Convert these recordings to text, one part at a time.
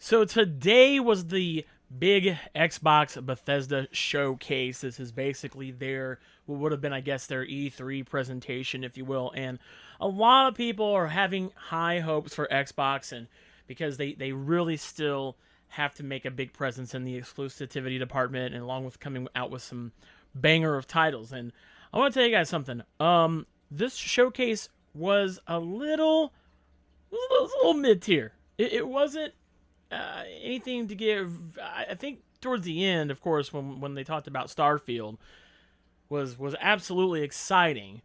So today was the big Xbox Bethesda showcase. This is basically their, what would have been, I guess, their E3 presentation, if you will. And a lot of people are having high hopes for Xbox, and because they really still have to make a big presence in the exclusivity department, and along with coming out with some banger of titles. And I want to tell you guys something. This showcase was a little mid tier. It wasn't anything to give. I think towards the end, of course, when they talked about Starfield, was absolutely exciting,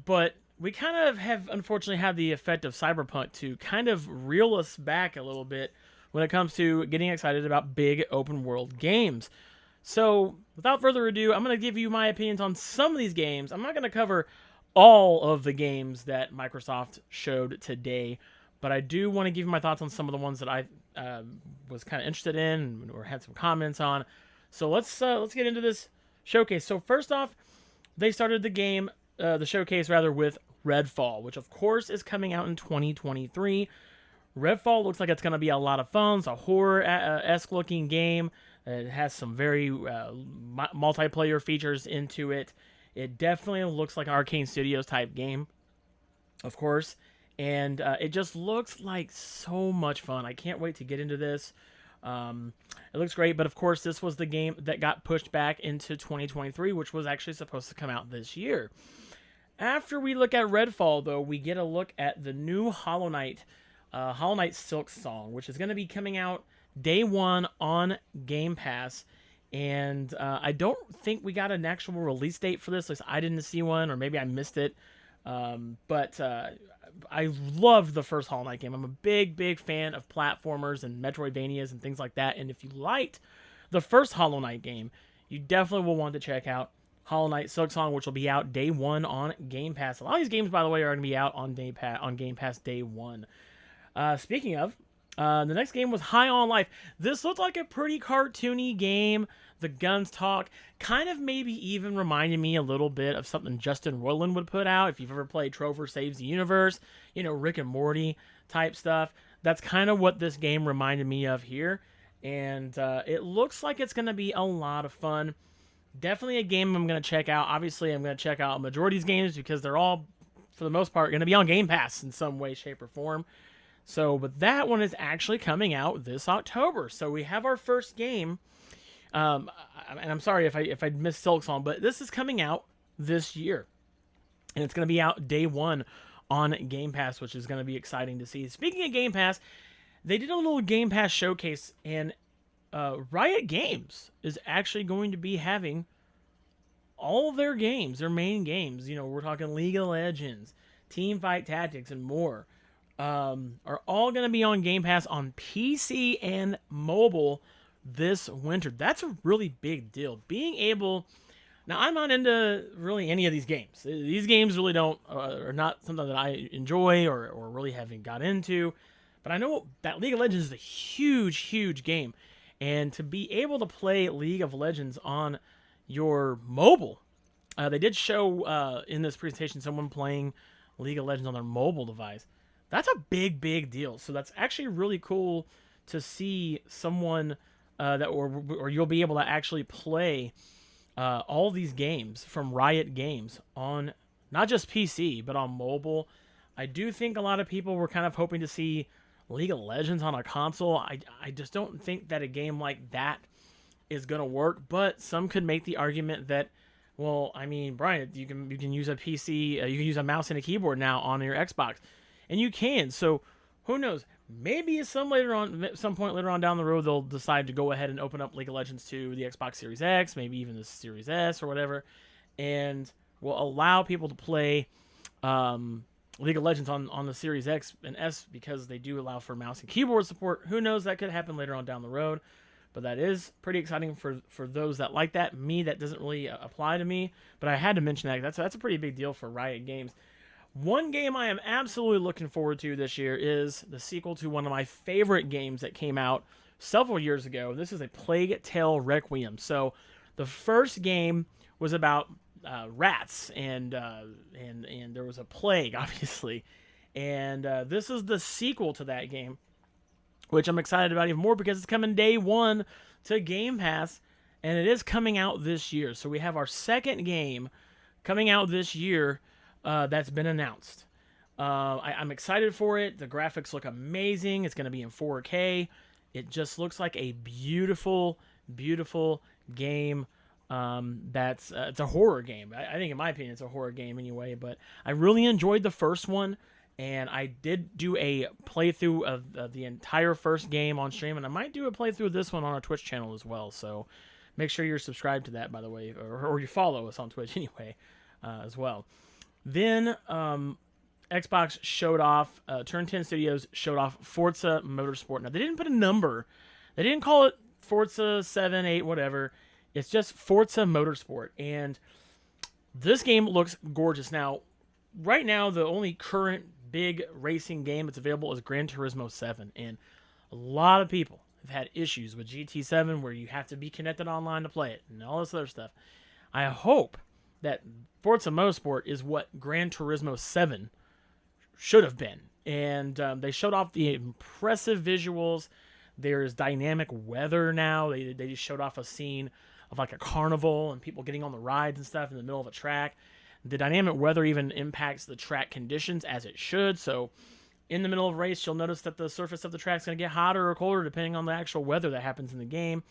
but we kind of have unfortunately had the effect of Cyberpunk to kind of reel us back a little bit when it comes to getting excited about big open world games. So, without further ado, I'm going to give you my opinions on some of these games. I'm not going to cover all of the games that Microsoft showed today, but I do want to give you my thoughts on some of the ones that I was kind of interested in or had some comments on. So let's get into this showcase. So first off, they started the showcase rather, with Redfall, which of course is coming out in 2023. Redfall looks like it's going to be a lot of fun. It's a horror-esque looking game. It has some very multiplayer features into it. It definitely looks like an Arcane Studios type game, of course. And it just looks like so much fun. I can't wait to get into this. It looks great, but of course, this was the game that got pushed back into 2023, which was actually supposed to come out this year. After we look at Redfall, though, we get a look at the new Hollow Knight Silksong, which is going to be coming out day one on Game Pass. And I don't think we got an actual release date for this. At least I didn't see one, or maybe I missed it. But I loved the first Hollow Knight game. I'm a big fan of platformers and Metroidvanias and things like that. And if you liked the first Hollow Knight game, you definitely will want to check out Hollow Knight Silksong, which will be out day one on Game Pass. A lot of these games, by the way, are going to be out on Game Pass day one. Speaking of, the next game was High on Life. This looked like a pretty cartoony game. The guns talk. Kind of maybe even reminded me a little bit of something Justin Roiland would put out. If you've ever played Trover Saves the Universe, Rick and Morty type stuff. That's kind of what this game reminded me of here. And it looks like it's going to be a lot of fun. Definitely a game I'm going to check out. Obviously, I'm going to check out a majority of these games because they're all, for the most part, going to be on Game Pass in some way, shape, or form. So, but that one is actually coming out this October. So we have our first game. And I'm sorry if I missed Silksong, but this is coming out this year. And it's going to be out day one on Game Pass, which is going to be exciting to see. Speaking of Game Pass, they did a little Game Pass showcase, and Riot Games is actually going to be having all of their games, their main games. We're talking League of Legends, Teamfight Tactics, and more. Are all going to be on Game Pass on PC and mobile this winter. That's a really big deal. Being able... Now, I'm not into really any of these games. These games really are not something that I enjoy or really haven't got into. But I know that League of Legends is a huge game. And to be able to play League of Legends on your mobile... they did show in this presentation someone playing League of Legends on their mobile device. That's a big deal. So that's actually really cool to see someone or you'll be able to actually play all these games from Riot Games on not just PC, but on mobile. I do think a lot of people were kind of hoping to see League of Legends on a console. I just don't think that a game like that is going to work, but some could make the argument that, well, I mean, Brian, you can use a PC, you can use a mouse and a keyboard now on your Xbox. And you can, so who knows? Maybe at some point later on down the road, they'll decide to go ahead and open up League of Legends to the Xbox Series X, maybe even the Series S or whatever, and will allow people to play League of Legends on the Series X and S because they do allow for mouse and keyboard support. Who knows? That could happen later on down the road, but that is pretty exciting for those that like that. Me, that doesn't really apply to me, but I had to mention that. That's a pretty big deal for Riot Games. One game I am absolutely looking forward to this year is the sequel to one of my favorite games that came out several years ago. This is A Plague Tale Requiem. So the first game was about rats, and there was a plague, obviously. And this is the sequel to that game. which I'm excited about even more because it's coming day one to Game Pass, and it is coming out this year. So we have our second game coming out this year that's been announced. I'm excited for it. The graphics look amazing. It's going to be in 4K. It just looks like a beautiful, beautiful game. That's it's a horror game. I think, in my opinion, it's a horror game anyway. But I really enjoyed the first one, and I did do a playthrough of the entire first game on stream, and I might do a playthrough of this one on our Twitch channel as well. So make sure you're subscribed to that, by the way, or you follow us on Twitch anyway, as well. Then Xbox showed off, Turn 10 Studios showed off Forza Motorsport. Now, they didn't put a number. They didn't call it Forza 7, 8, whatever. It's just Forza Motorsport. And this game looks gorgeous. Now, right now, the only current big racing game that's available is Gran Turismo 7. And a lot of people have had issues with GT7 where you have to be connected online to play it and all this other stuff. I hope that Forza Motorsport is what Gran Turismo 7 should have been. And they showed off the impressive visuals. There's dynamic weather now. They just showed off a scene of like a carnival and people getting on the rides and stuff in the middle of a track. The dynamic weather even impacts the track conditions as it should. So in the middle of a race, you'll notice that the surface of the track is going to get hotter or colder depending on the actual weather that happens in the game.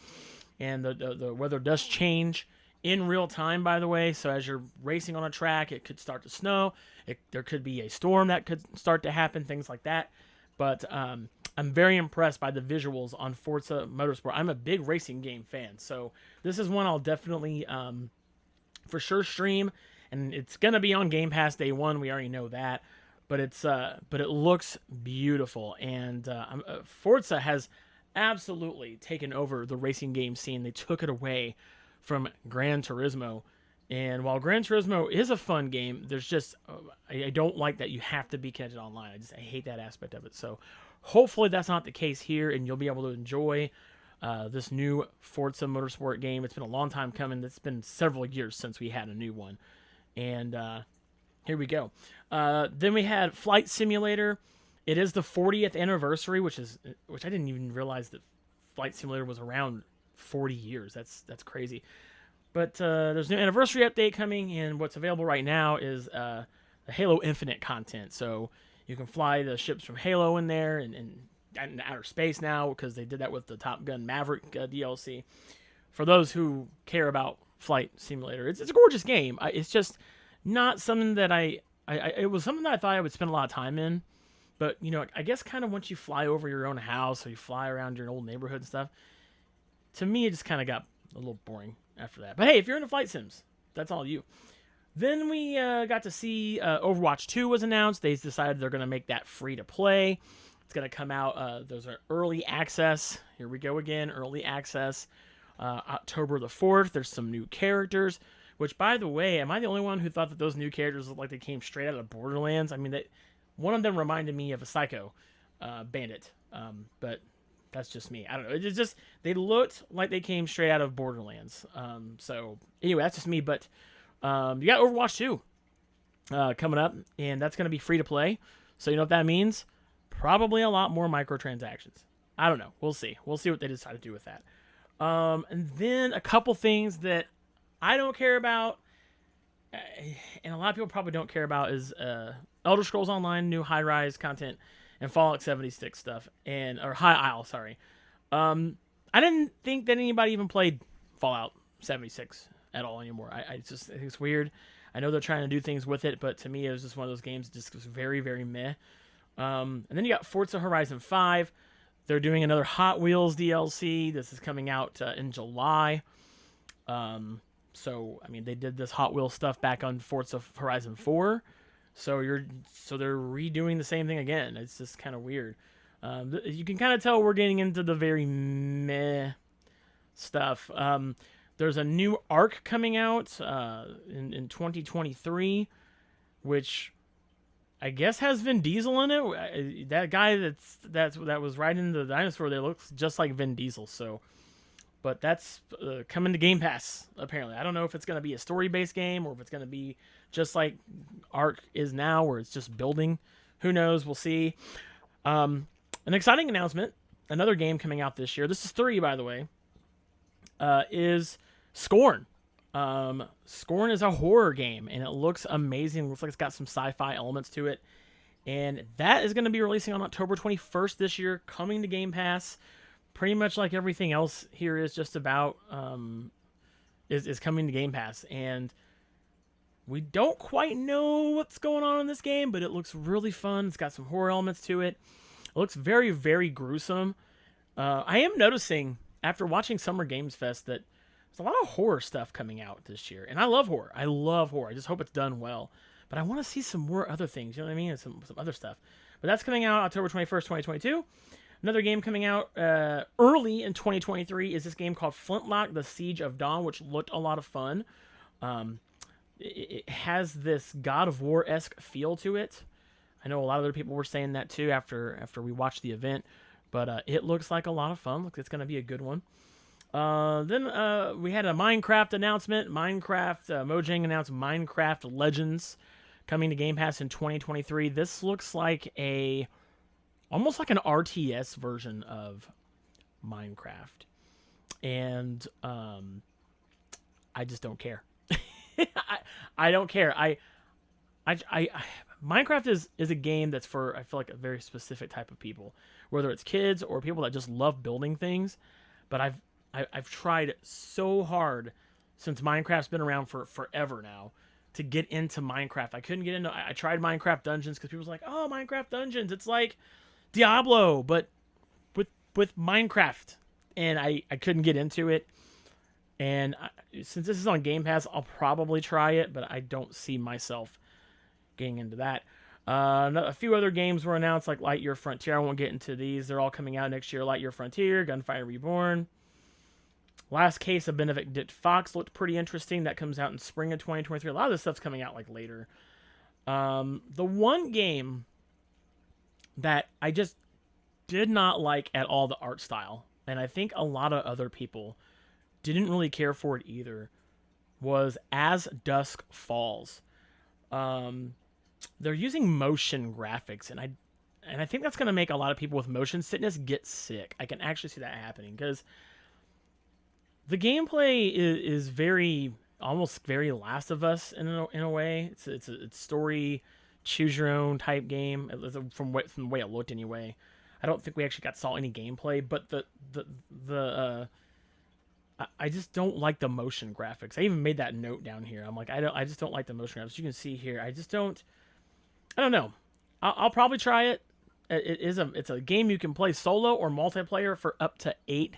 And the weather does change in real time, by the way. So as you're racing on a track, it could start to snow. There could be a storm that could start to happen, things like that. But I'm very impressed by the visuals on Forza Motorsport. I'm a big racing game fan, so this is one I'll definitely for sure stream, and it's gonna be on Game Pass day one. We already know that, but it looks beautiful, and Forza has absolutely taken over the racing game scene. They took it away from Gran Turismo. And while Gran Turismo is a fun game, there's just I don't like that you have to be connected online. I hate that aspect of it. So hopefully that's not the case here, and you'll be able to enjoy this new Forza Motorsport game. It's been a long time coming. It's been several years since we had a new one. And here we go. Then we had Flight Simulator. It is the 40th anniversary, which I didn't even realize that Flight Simulator was around 40 years. That's crazy. But there's an anniversary update coming, and what's available right now is the Halo Infinite content. So you can fly the ships from Halo in there and in outer space now, because they did that with the Top Gun Maverick DLC. For those who care about Flight Simulator, it's a gorgeous game. It's just not something that it was something that I thought I would spend a lot of time in. But, I guess kind of once you fly over your own house or you fly around your old neighborhood and stuff, to me it just kind of got a little boring after that. But hey, if you're into flight sims, that's all you. Then we got to see Overwatch 2 was announced. They decided they're going to make that free to play. It's going to come out. There's an early access. Here we go again, early access. October the 4th. There's some new characters. Which, by the way, am I the only one who thought that those new characters looked like they came straight out of Borderlands? I mean, one of them reminded me of a Psycho bandit. But that's just me. I don't know. It's just, they looked like they came straight out of Borderlands. So anyway, that's just me. But you got Overwatch 2 coming up, and that's going to be free to play. So you know what that means? Probably a lot more microtransactions. I don't know. We'll see. We'll see what they decide to do with that. And then a couple things that I don't care about, and a lot of people probably don't care about, is Elder Scrolls Online, new high-rise content, and Fallout 76 stuff, or High Isle, sorry. I didn't think that anybody even played Fallout 76 at all anymore. I just think it's weird. I know they're trying to do things with it, but to me, it was just one of those games that just was very, very meh. And then you got Forza Horizon 5. They're doing another Hot Wheels DLC. This is coming out in July. So, I mean, they did this Hot Wheels stuff back on Forza Horizon 4. So they're redoing the same thing again. It's just kind of weird. You can kind of tell we're getting into the very meh stuff. There's a new Arc coming out in 2023, which I guess has Vin Diesel in it. That guy that was riding the dinosaur there looks just like Vin Diesel. So, but that's coming to Game Pass apparently. I don't know if it's going to be a story-based game or if it's going to be just like Arc is now, where it's just building. Who knows? We'll see. An exciting announcement. another game coming out this year. This is 3, by the way. Is Scorn. Scorn is a horror game, and it looks amazing. It looks like it's got some sci-fi elements to it. And that is going to be releasing on October 21st this year, coming to Game Pass. Pretty much like everything else here is just about, is coming to Game Pass. And we don't quite know what's going on in this game, but it looks really fun. It's got some horror elements to it. It looks very, very gruesome. I am noticing, after watching Summer Games Fest, that there's a lot of horror stuff coming out this year. And I love horror. I love horror. I just hope it's done well. But I want to see some more other things. You know what I mean? And some other stuff. But that's coming out October 21st, 2022. Another game coming out early in 2023 is this game called Flintlock: The Siege of Dawn, which looked a lot of fun. It has this God of War-esque feel to it. I know a lot of other people were saying that too after we watched the event. But it looks like a lot of fun. Looks, it's going to be a good one. Then we had a Minecraft announcement. Mojang announced Minecraft Legends coming to Game Pass in 2023. This looks like almost like an RTS version of Minecraft. And I just don't care. I don't care. Minecraft is a game that's for, I feel like, a very specific type of people, whether it's kids or people that just love building things. But I've tried so hard since Minecraft's been around for forever now to get into Minecraft. I couldn't get into. I tried Minecraft Dungeons because people were like, "Oh, Minecraft Dungeons, it's like Diablo, but with Minecraft," and I couldn't get into it. And since this is on Game Pass, I'll probably try it, but I don't see myself getting into that. A few other games were announced, like Lightyear Frontier. I won't get into these. They're all coming out next year. Lightyear Frontier, Gunfire Reborn. Last Case of Benedict Fox looked pretty interesting. That comes out in spring of 2023. A lot of this stuff's coming out like later. The one game that I just did not like at all, the art style, and I think a lot of other people didn't really care for it either, was As Dusk Falls. They're using motion graphics, and I think that's going to make a lot of people with motion sickness get sick. I can actually see that happening, because the gameplay is almost very Last of Us in a way. It's story, choose your own type game from the way it looked anyway. I don't think we actually saw any gameplay, but I just don't like the motion graphics. I even made that note down here. I'm like, I just don't like the motion graphics. You can see here, I don't know. I'll probably try it. It's a game you can play solo or multiplayer for up to 8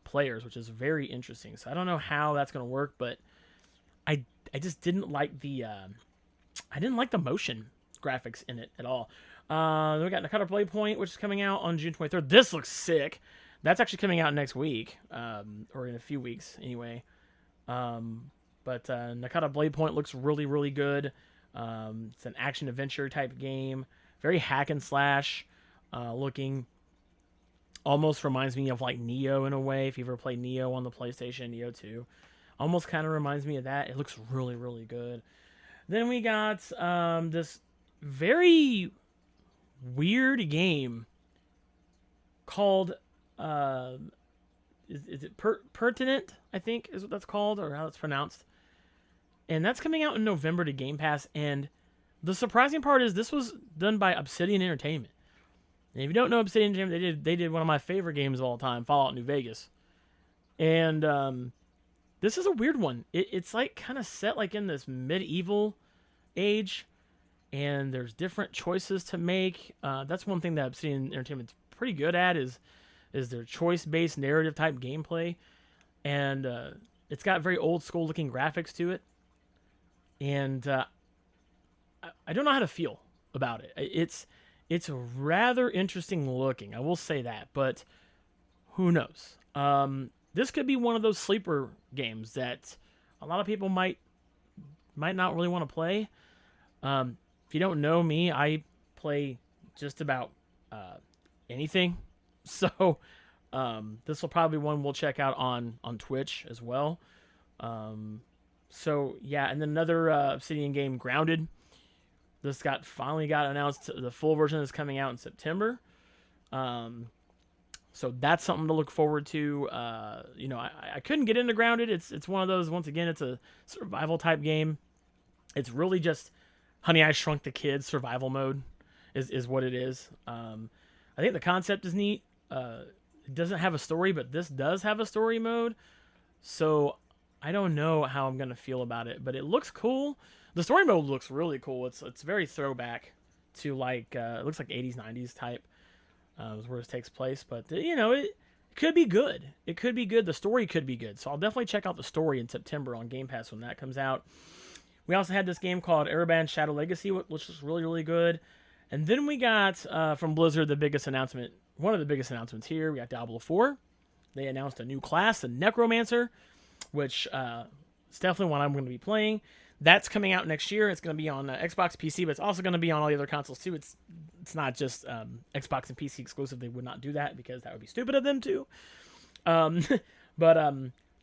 players, which is very interesting. So I don't know how that's going to work, but I just didn't like the motion graphics in it at all. Then we got Nakata Playpoint, which is coming out on June 23rd. This looks sick. That's actually coming out next week, or in a few weeks anyway. But Nakata Blade Point looks really, really good. It's an action adventure type game, very hack and slash looking. Almost reminds me of like Neo in a way. If you ever played Neo on the PlayStation, Neo 2, almost kind of reminds me of that. It looks really, really good. Then we got this very weird game called is it Pertinent, I think is what that's called, or how it's pronounced. And that's coming out in November to Game Pass. And the surprising part is this was done by Obsidian Entertainment. And if you don't know Obsidian Entertainment, they did one of my favorite games of all time, Fallout New Vegas. And this is a weird one. It's like kind of set like in this medieval age, and there's different choices to make. That's one thing that Obsidian Entertainment's pretty good at is their choice-based narrative type gameplay. And it's got very old school looking graphics to it. And I don't know how to feel about it. It's rather interesting looking, I will say that, but who knows? This could be one of those sleeper games that a lot of people might not really want to play. If you don't know me, I play just about anything, so this will probably be one we'll check out on Twitch as well. So yeah, and then another Obsidian game, Grounded. This finally got announced. The full version is coming out in September. So that's something to look forward to. You know, I couldn't get into Grounded. It's one of those, once again, it's a survival type game. It's really just Honey, I Shrunk the Kids survival mode is what it is. I think the concept is neat. It doesn't have a story, but this does have a story mode. So I don't know how I'm going to feel about it, but it looks cool. The story mode looks really cool. It's very throwback to like, it looks like 80s, 90s type. Is where this takes place, but you know, it could be good. It could be good. The story could be good. So I'll definitely check out the story in September on Game Pass when that comes out. We also had this game called Ereban Shadow Legacy, which is really, really good. And then we got from Blizzard the biggest announcement, one of the biggest announcements here. We got Diablo IV. They announced a new class, the Necromancer, which is definitely one I'm going to be playing. That's coming out next year. It's going to be on Xbox, PC, but it's also going to be on all the other consoles too. It's not just Xbox and PC exclusive. They would not do that because that would be stupid of them too. But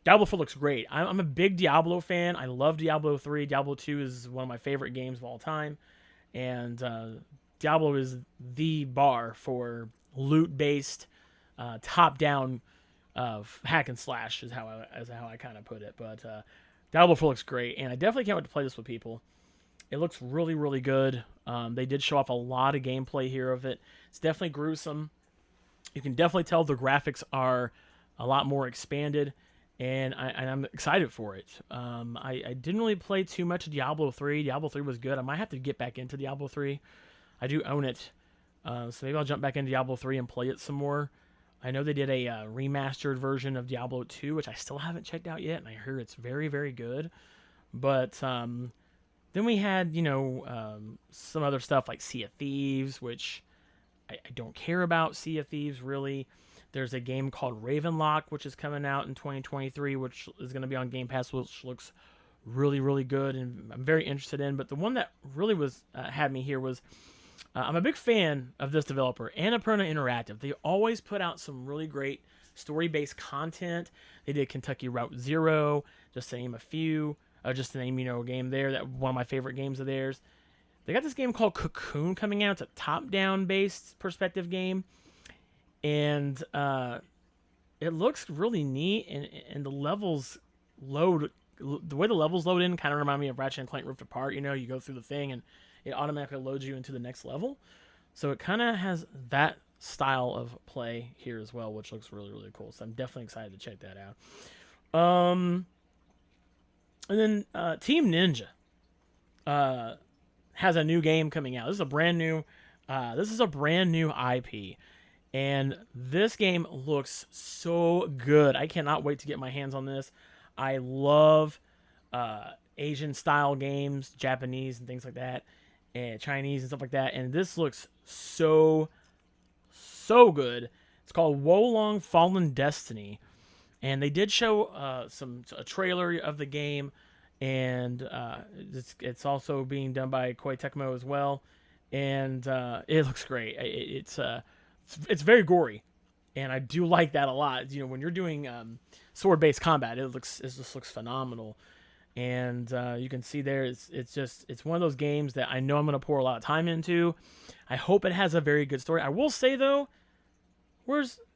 Diablo 4 looks great. I'm a big Diablo fan. I love Diablo 3. Diablo 2 is one of my favorite games of all time. And Diablo is the bar for loot-based, top-down hack and slash is how I kind of put it. But Diablo 4 looks great, and I definitely can't wait to play this with people. It looks really, really good. They did show off a lot of gameplay here of it. It's definitely gruesome. You can definitely tell the graphics are a lot more expanded, and I'm excited for it. I didn't really play too much of Diablo 3. Diablo 3 was good. I might have to get back into Diablo 3. I do own it, so maybe I'll jump back into Diablo 3 and play it some more. I know they did a remastered version of Diablo 2, which I still haven't checked out yet, and I heard it's very, very good. But then we had, you know, some other stuff like Sea of Thieves, which I don't care about Sea of Thieves, really. There's a game called Ravenlock, which is coming out in 2023, which is going to be on Game Pass, which looks really, really good, and I'm very interested in. But the one that really was had me here was... I'm a big fan of this developer, Annapurna Interactive. They always put out some really great story-based content. They did Kentucky Route Zero, just to name a few. Just to name, you know, a game there, that one of my favorite games of theirs. They got this game called Cocoon coming out. It's a top-down based perspective game. And it looks really neat, and the levels load... The way the levels load in kind of remind me of Ratchet & Clank Rift Apart. You know, you go through the thing, and it automatically loads you into the next level. So it kind of has that style of play here as well, which looks really, really cool. So I'm definitely excited to check that out. And then Team Ninja has a new game coming out. This is a brand new IP. And this game looks so good. I cannot wait to get my hands on this. I love Asian style games, Japanese and things like that, and Chinese and stuff like that. And this looks so good. It's called Wolong Fallen Destiny, and they did show a trailer of the game, and it's also being done by Koei Tecmo as well, and it looks great. It's very gory, and I do like that a lot. You know, when you're doing sword-based combat, it just looks phenomenal. And you can see there, it's one of those games that I know I'm going to pour a lot of time into. I hope it has a very good story. I will say though,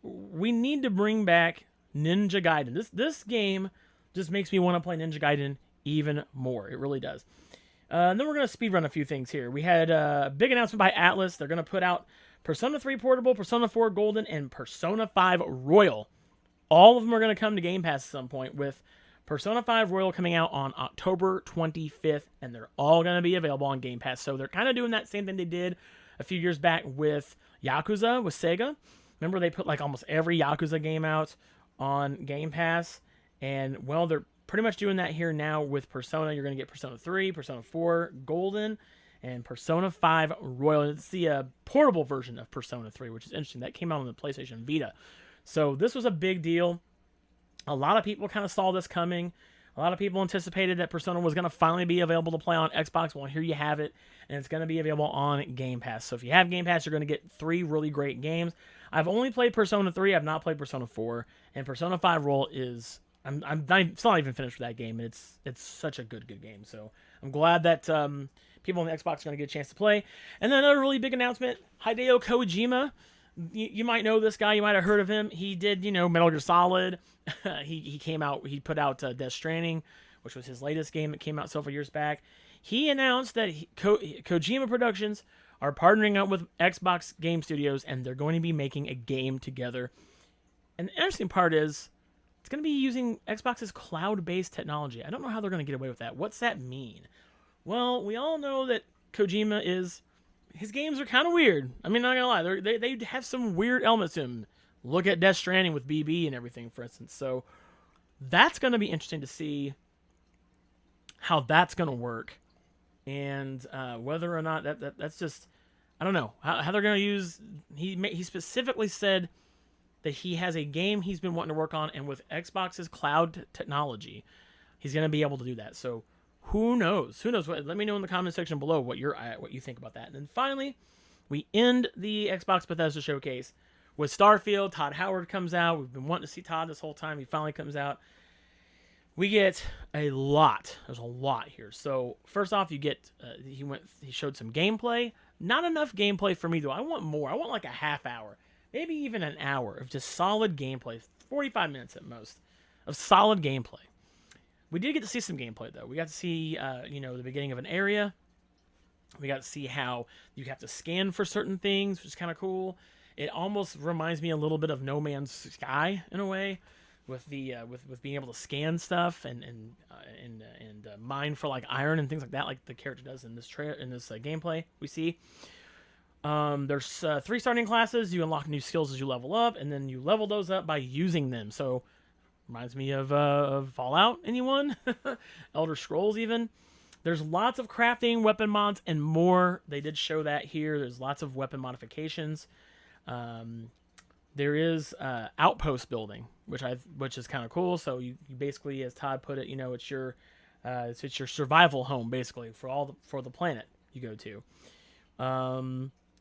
we need to bring back Ninja Gaiden. This game just makes me want to play Ninja Gaiden even more. It really does. And then we're going to speedrun a few things here. We had a big announcement by Atlas. They're going to put out Persona 3 Portable, Persona 4 Golden, and Persona 5 Royal. All of them are going to come to Game Pass at some point, with Persona 5 Royal coming out on October 25th, and they're all going to be available on Game Pass. So they're kind of doing that same thing they did a few years back with Yakuza, with Sega. Remember, they put like almost every Yakuza game out on Game Pass, and well, they're pretty much doing that here now with Persona. You're going to get Persona 3, Persona 4 Golden, and Persona 5 Royal. It's the portable version of Persona 3, which is interesting. That came out on the PlayStation Vita. So this was a big deal. A lot of people kind of saw this coming. A lot of people anticipated that Persona was going to finally be available to play on Xbox. Well, here you have it, and it's going to be available on Game Pass. So if you have Game Pass, you're going to get 3 really great games. I've only played Persona 3. I've not played Persona 4. And Persona 5 Royal is... still not even finished with that game, and it's such a good game. So I'm glad that people on the Xbox are going to get a chance to play. And then another really big announcement, Hideo Kojima, You might know this guy. You might have heard of him. He did, Metal Gear Solid. He put out Death Stranding, which was his latest game that came out several years back. He announced that Kojima Productions are partnering up with Xbox Game Studios, and they're going to be making a game together. And the interesting part is, it's going to be using Xbox's cloud-based technology. I don't know how they're going to get away with that. What's that mean? Well, we all know that Kojima his games are kind of weird. I mean, not going to lie. They have some weird elements to them. Look at Death Stranding with BB and everything, for instance. So that's going to be interesting to see how that's going to work. And whether or not that's just, I don't know, how they're going to use, he specifically said that he has a game he's been wanting to work on, and with Xbox's cloud technology, he's going to be able to do that. So who knows? Let me know in the comment section below what you think about that. And then finally, we end the Xbox Bethesda showcase with Starfield. Todd Howard comes out. We've been wanting to see Todd this whole time. He finally comes out. We get a lot. There's a lot here. So first off, you get he showed some gameplay. Not enough gameplay for me though. I want more. I want like a half hour, maybe even an hour of just solid gameplay. 45 minutes at most of solid gameplay. We did get to see some gameplay though. We got to see the beginning of an area. We got to see how you have to scan for certain things, which is kind of cool. It almost reminds me a little bit of No Man's Sky in a way, with the with being able to scan stuff and mine for like iron and things like that, like the character does in this gameplay we see. There's 3 starting classes. You unlock new skills as you level up, and then you level those up by using them. So reminds me of Fallout. Anyone? Elder Scrolls even. There's lots of crafting, weapon mods, and more. They did show that here. There's lots of weapon modifications. There is outpost building, which is kind of cool. So you basically, as Todd put it, it's your survival home basically for the planet you go to.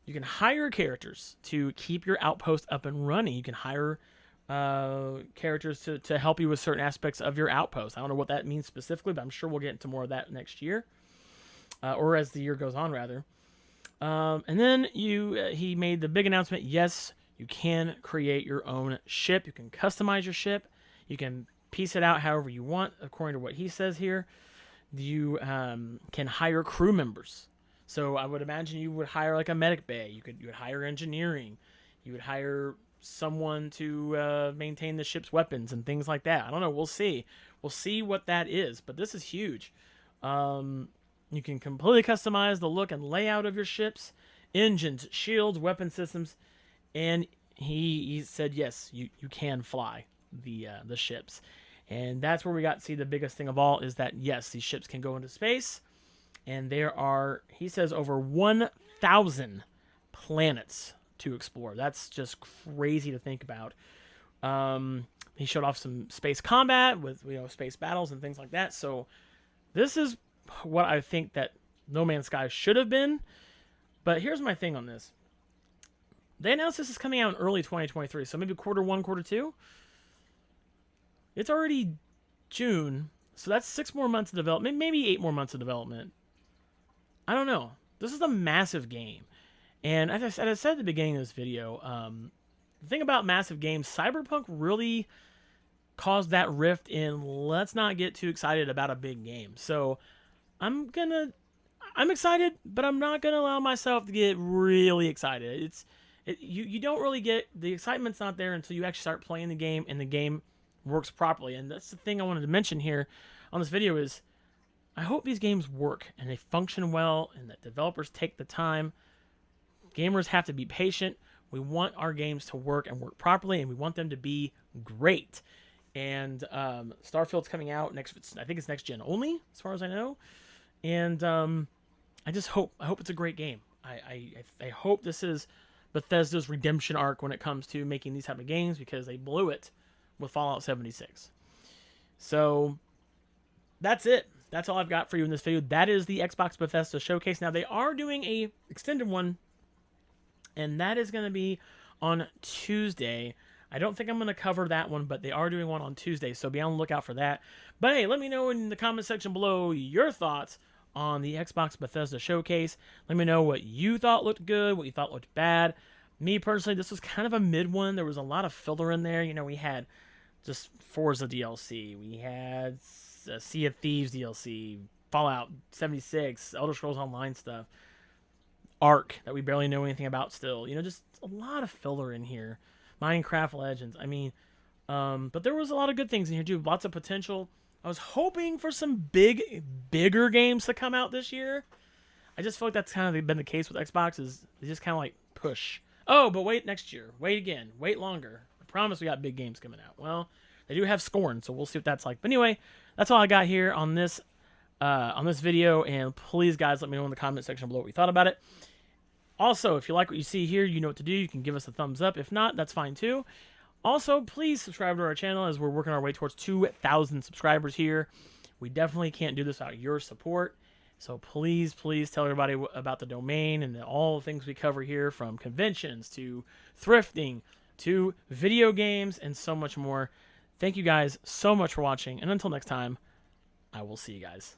You can hire characters to keep your outpost up and running. You can hire characters to help you with certain aspects of your outpost. I don't know what that means specifically, but I'm sure we'll get into more of that next year, or as the year goes on, rather. And then he made the big announcement. Yes, you can create your own ship. You can customize your ship. You can piece it out however you want, according to what he says here. You can hire crew members. So I would imagine you would hire like a medic bay. You would hire engineering. You would hire someone to maintain the ship's weapons and things like that. I don't know. We'll see. We'll see what that is. But this is huge. You can completely customize the look and layout of your ships, engines, shields, weapon systems, and he said yes, you can fly the ships, and that's where we got to see the biggest thing of all, is that yes, these ships can go into space, and there are, he says, over 1,000 planets to explore. That's just crazy to think about. He showed off some space combat with space battles and things like that. So this is what I think that No Man's Sky should have been. But here's my thing on this. They announced this is coming out in early 2023, so maybe quarter 1, quarter 2. It's already June, so that's 6 more months of development, maybe 8 more months of development. I don't know. This is a massive game. And as I said at the beginning of this video, the thing about massive games, Cyberpunk really caused that rift in let's not get too excited about a big game. So I'm excited, but I'm not going to allow myself to get really excited. You don't really get, the excitement's not there until you actually start playing the game and the game works properly. And that's the thing I wanted to mention here on this video is I hope these games work and they function well and that developers take the time. Gamers have to be patient. We want our games to work and work properly, and we want them to be great. And Starfield's coming out I think it's next gen only, as far as I know. And I just hope it's a great game. I hope this is Bethesda's redemption arc when it comes to making these type of games, because they blew it with Fallout 76. So that's it. That's all I've got for you in this video. That is the Xbox Bethesda showcase. Now they are doing a extended one, and that is going to be on Tuesday. I don't think I'm going to cover that one, but they are doing one on Tuesday, so be on the lookout for that. But hey, let me know in the comment section below your thoughts on the Xbox Bethesda showcase. Let me know what you thought looked good, what you thought looked bad. Me personally, this was kind of a mid one. There was a lot of filler in there. We had just Forza DLC. We had Sea of Thieves DLC, Fallout 76, Elder Scrolls Online stuff, Ark that we barely know anything about still. Just a lot of filler in here. Minecraft Legends. But there was a lot of good things in here too. Lots of potential. I was hoping for some bigger games to come out this year. I just feel like that's kind of been the case with Xbox. Is they just kind of like push. Oh, but wait, next year. Wait again. Wait longer. I promise we got big games coming out. Well, they do have Scorn, so we'll see what that's like. But anyway, that's all I got here on this video. And please, guys, let me know in the comment section below what you thought about it. Also, if you like what you see here, you know what to do. You can give us a thumbs up. If not, that's fine too. Also, please subscribe to our channel as we're working our way towards 2,000 subscribers here. We definitely can't do this without your support. So please, please tell everybody about the domain and all the things we cover here, from conventions to thrifting to video games and so much more. Thank you guys so much for watching. And until next time, I will see you guys.